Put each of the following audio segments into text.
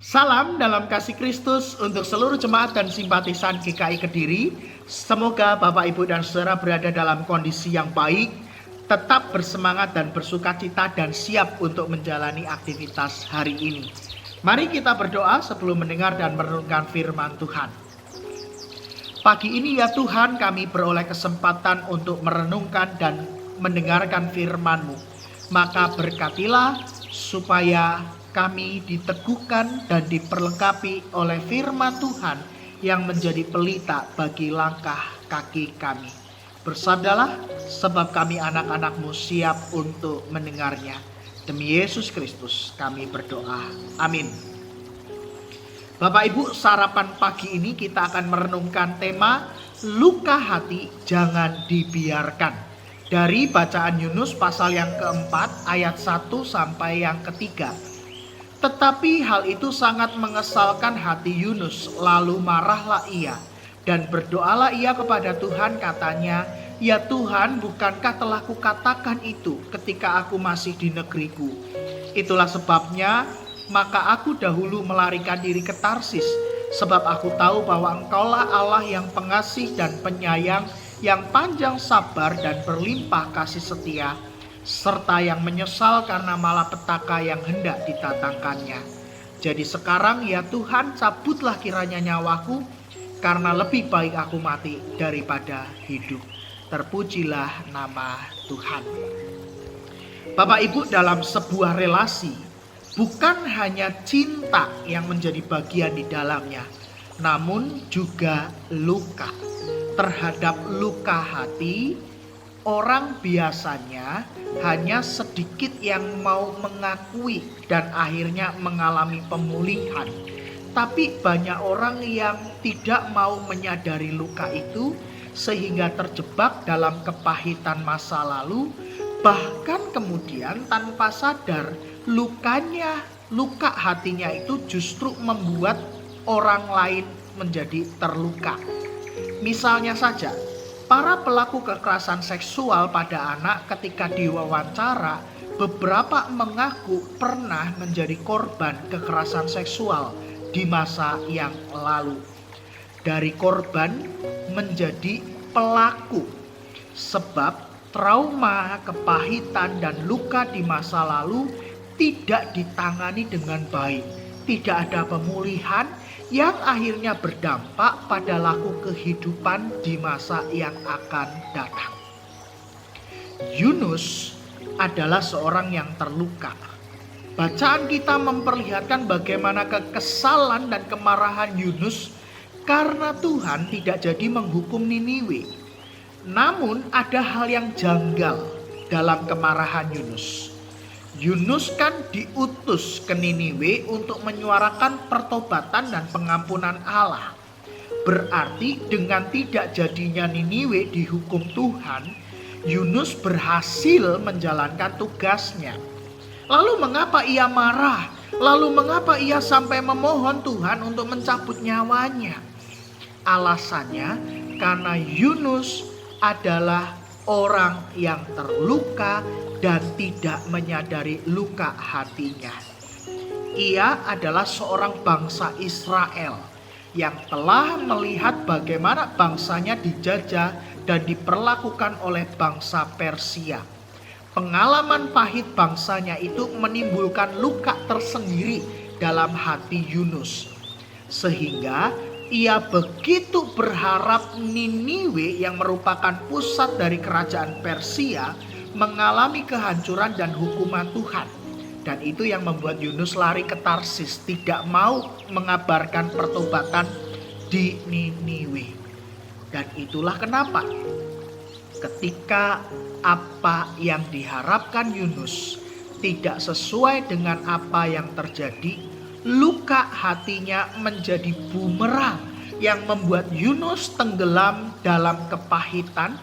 Salam dalam kasih Kristus untuk seluruh jemaat dan simpatisan GKI Kediri. Semoga Bapak, Ibu, dan Saudara berada dalam kondisi yang baik, tetap bersemangat dan bersukacita dan siap untuk menjalani aktivitas hari ini. Mari kita berdoa sebelum mendengar dan merenungkan firman Tuhan. Pagi ini ya Tuhan, kami beroleh kesempatan untuk merenungkan dan mendengarkan firman-Mu. Maka berkatilah supaya kami diteguhkan dan diperlengkapi oleh firman Tuhan yang menjadi pelita bagi langkah kaki kami. Bersabdalah, sebab kami anak-anak-Mu siap untuk mendengarnya. Demi Yesus Kristus kami berdoa. Amin. Bapak Ibu, sarapan pagi ini kita akan merenungkan tema luka hati jangan dibiarkan. Dari bacaan Yunus pasal yang keempat ayat 1 sampai yang ketiga. Tetapi hal itu sangat mengesalkan hati Yunus, lalu marahlah ia dan berdoalah ia kepada Tuhan, katanya, "Ya Tuhan, bukankah telah kukatakan itu ketika aku masih di negeriku? Itulah sebabnya maka aku dahulu melarikan diri ke Tarsis, sebab aku tahu bahwa Engkaulah Allah yang pengasih dan penyayang, yang panjang sabar dan berlimpah kasih setia, serta yang menyesal karena malapetaka yang hendak ditatangkannya. Jadi sekarang ya Tuhan, cabutlah kiranya nyawaku, karena lebih baik aku mati daripada hidup." Terpujilah nama Tuhan. Bapak Ibu, dalam sebuah relasi bukan hanya cinta yang menjadi bagian di dalamnya, namun juga luka. Terhadap luka hati, orang biasanya hanya sedikit yang mau mengakui dan akhirnya mengalami pemulihan. Tapi banyak orang yang tidak mau menyadari luka itu sehingga terjebak dalam kepahitan masa lalu. Bahkan kemudian tanpa sadar luka hatinya itu justru membuat orang lain menjadi terluka. Misalnya saja, para pelaku kekerasan seksual pada anak ketika diwawancara, beberapa mengaku pernah menjadi korban kekerasan seksual di masa yang lalu. Dari korban menjadi pelaku, sebab trauma, kepahitan, dan luka di masa lalu tidak ditangani dengan baik. Tidak ada pemulihan yang akhirnya berdampak pada laku kehidupan di masa yang akan datang. Yunus adalah seorang yang terluka. Bacaan kita memperlihatkan bagaimana kekesalan dan kemarahan Yunus karena Tuhan tidak jadi menghukum Niniwe. Namun ada hal yang janggal dalam kemarahan Yunus. Yunus kan diutus ke Niniwe untuk menyuarakan pertobatan dan pengampunan Allah. Berarti dengan tidak jadinya Niniwe dihukum Tuhan, Yunus berhasil menjalankan tugasnya. Lalu mengapa ia marah? Lalu mengapa ia sampai memohon Tuhan untuk mencabut nyawanya? Alasannya karena Yunus adalah orang yang terluka dan tidak menyadari luka hatinya. Ia adalah seorang bangsa Israel yang telah melihat bagaimana bangsanya dijajah dan diperlakukan oleh bangsa Persia. Pengalaman pahit bangsanya itu menimbulkan luka tersendiri dalam hati Yunus, sehingga ia begitu berharap Niniwe yang merupakan pusat dari kerajaan Persia mengalami kehancuran dan hukuman Tuhan. Dan itu yang membuat Yunus lari ke Tarsis, tidak mau mengabarkan pertobatan di Niniwe. Dan itulah kenapa ketika apa yang diharapkan Yunus tidak sesuai dengan apa yang terjadi, luka hatinya menjadi bumerang yang membuat Yunus tenggelam dalam kepahitan,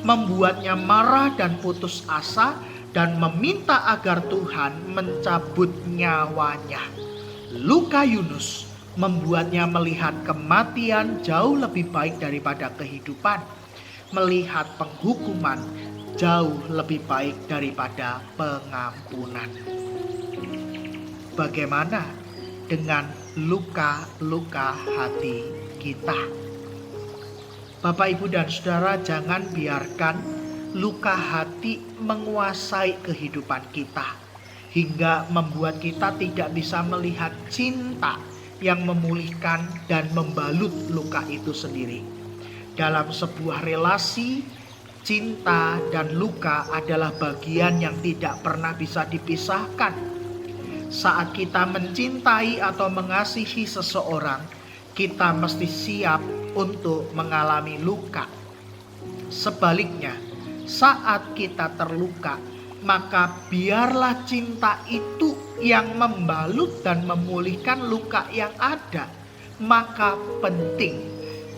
membuatnya marah dan putus asa, dan meminta agar Tuhan mencabut nyawanya. Luka Yunus membuatnya melihat kematian jauh lebih baik daripada kehidupan, melihat penghukuman jauh lebih baik daripada pengampunan. Bagaimana dengan luka-luka hati kita. Bapak, Ibu, dan Saudara, jangan biarkan luka hati menguasai kehidupan kita hingga membuat kita tidak bisa melihat cinta yang memulihkan dan membalut luka itu sendiri. Dalam sebuah relasi, cinta dan luka adalah bagian yang tidak pernah bisa dipisahkan. Saat kita mencintai atau mengasihi seseorang, kita mesti siap untuk mengalami luka. Sebaliknya, saat kita terluka, maka biarlah cinta itu yang membalut dan memulihkan luka yang ada. Maka penting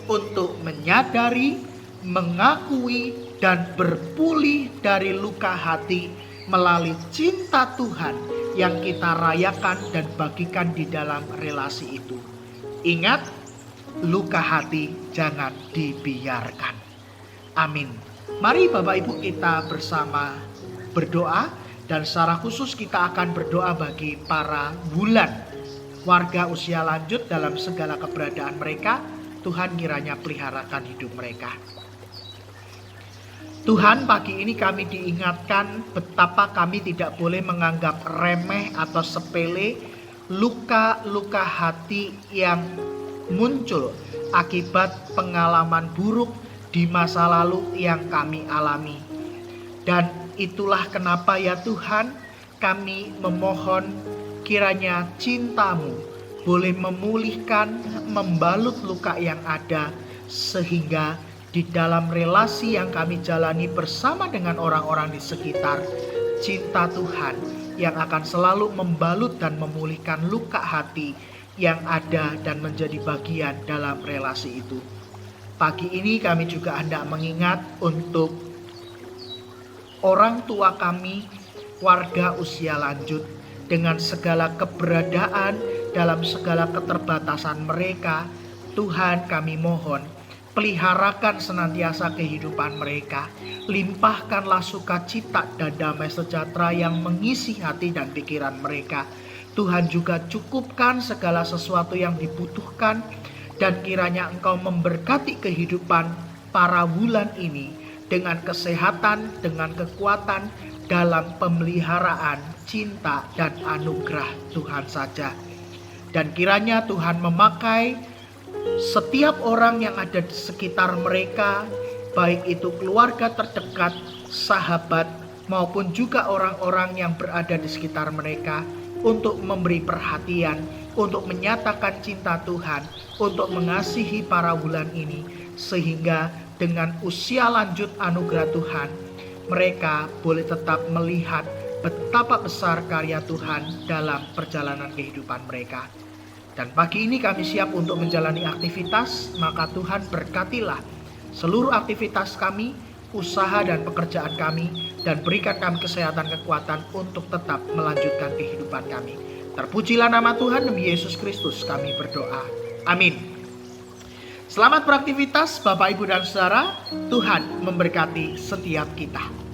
untuk menyadari, mengakui, dan berpulih dari luka hati melalui cinta Tuhan yang kita rayakan dan bagikan di dalam relasi itu. Ingat, luka hati jangan dibiarkan. Amin. Mari Bapak Ibu kita bersama berdoa, dan secara khusus kita akan berdoa bagi para wulan, warga usia lanjut dalam segala keberadaan mereka. Tuhan kiranya peliharakan hidup mereka. Tuhan, pagi ini kami diingatkan betapa kami tidak boleh menganggap remeh atau sepele luka-luka hati yang muncul akibat pengalaman buruk di masa lalu yang kami alami. Dan itulah kenapa ya Tuhan, kami memohon kiranya cinta-Mu boleh memulihkan, membalut luka yang ada, sehingga di dalam relasi yang kami jalani bersama dengan orang-orang di sekitar, cinta Tuhan yang akan selalu membalut dan memulihkan luka hati yang ada dan menjadi bagian dalam relasi itu. Pagi ini kami juga hendak mengingat untuk orang tua kami, warga usia lanjut, dengan segala keberadaan dalam segala keterbatasan mereka. Tuhan, kami mohon, peliharakan senantiasa kehidupan mereka. Limpahkanlah sukacita dan damai sejahtera yang mengisi hati dan pikiran mereka. Tuhan juga cukupkan segala sesuatu yang dibutuhkan, dan kiranya Engkau memberkati kehidupan para wulan ini dengan kesehatan, dengan kekuatan dalam pemeliharaan cinta dan anugerah Tuhan saja. Dan kiranya Tuhan memakai setiap orang yang ada di sekitar mereka, baik itu keluarga terdekat, sahabat, maupun juga orang-orang yang berada di sekitar mereka, untuk memberi perhatian, untuk menyatakan cinta Tuhan, untuk mengasihi para wulan ini, sehingga dengan usia lanjut anugerah Tuhan, mereka boleh tetap melihat betapa besar karya Tuhan dalam perjalanan kehidupan mereka. Dan pagi ini kami siap untuk menjalani aktivitas, maka Tuhan berkatilah seluruh aktivitas kami, usaha dan pekerjaan kami, dan berikan kami kesehatan, kekuatan untuk tetap melanjutkan kehidupan kami. Terpujilah nama Tuhan, demi Yesus Kristus kami berdoa. Amin. Selamat beraktivitas Bapak, Ibu, dan Saudara. Tuhan memberkati setiap kita.